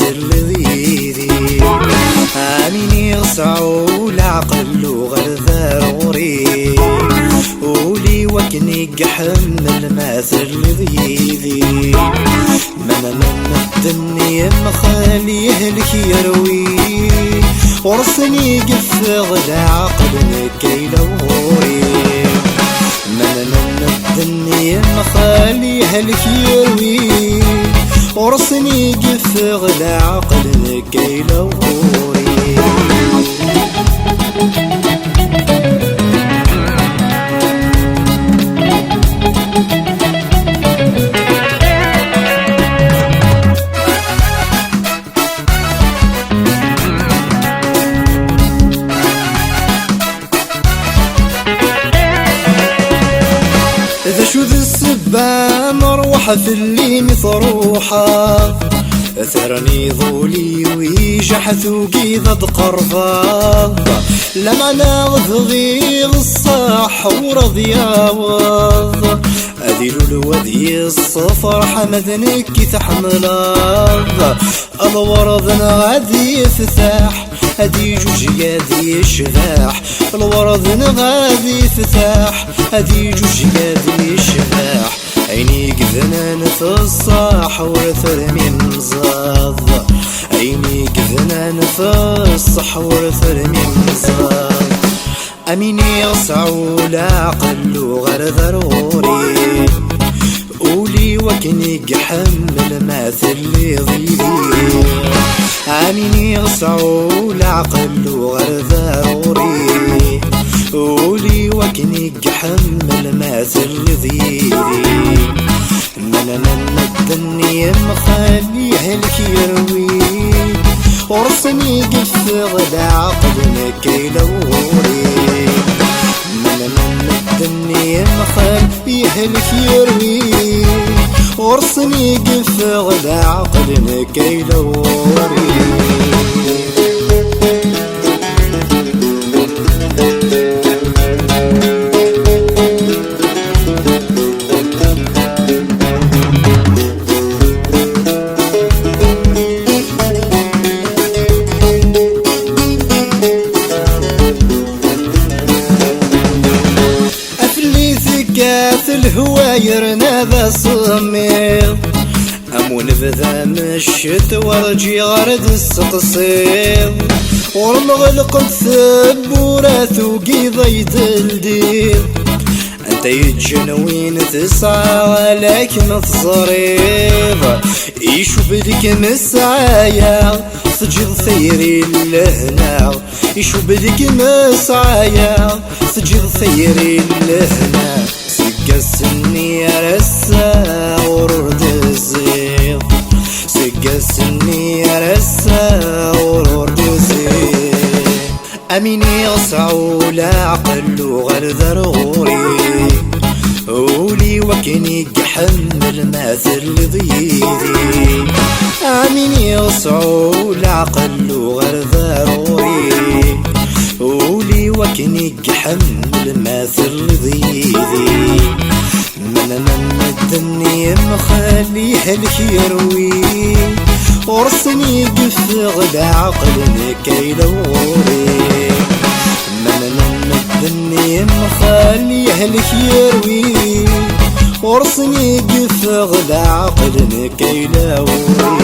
الماثل ذيذي آمين يصعو العقل وغير ضروري ولي وكني قحم الماثل ذيذي من الدنيا مخليه لك يروي ورسني قفغ العقل كي لوري من الدنيا مخليه لك يروي ورسني قفغ العقل كي لوري إذا شو ذي السبة مروحة في اللي مطروحة ثرني ذولي ويجح ثوقي ضد قرفة لما ناغذ غيظ الصح ورضياوض أديلو الوذي الصفر حمدنك تحمل الورد غادي يفتح هدي جوج قادي يشباح الورد غادي يفتح هدي جوج قادي يشباح عيني قذنان في الصح ورثر من مزاض عيني قذنان في الصح ورثر من مزاض أميني يصعو العقل وغير ضروري قولي وكني قحم الماثل ذيذي آميني يصعو العقل وغير ضروري قولي وكني قحم الماثل ذيذي من الدنيا مخليه لك يروي ورسني قفغ العقل كي لوري من الدنيا مخليه لك يروي ورسني قفغ العقل كي لوري الهواير نذا صمير أمون بذا مشت ورجي غرد السقصير ورمغلق الثبورة ثوقي ضيد الدير انت يتجنوين تسعى لكن تصريض يشوف بدك مسعايا سجل ثيري لهنا يشوف بدك مسعايا سجل ثيري لهنا سقسني رسا ورد الزيض سقسني رسا ورد الزيض أميني يصعو العقل وغير ضروري قولي وكني قحم الماثل ذيذي أميني يصعو العقل وغير ضروري قولي وكني قحم الماثل ذيذي من الدنيا مخليه لك يروي ورسني قفغ العقل كي لوري من الدنيا مخليه لك يروي ورسني قفغ العقل كي لوري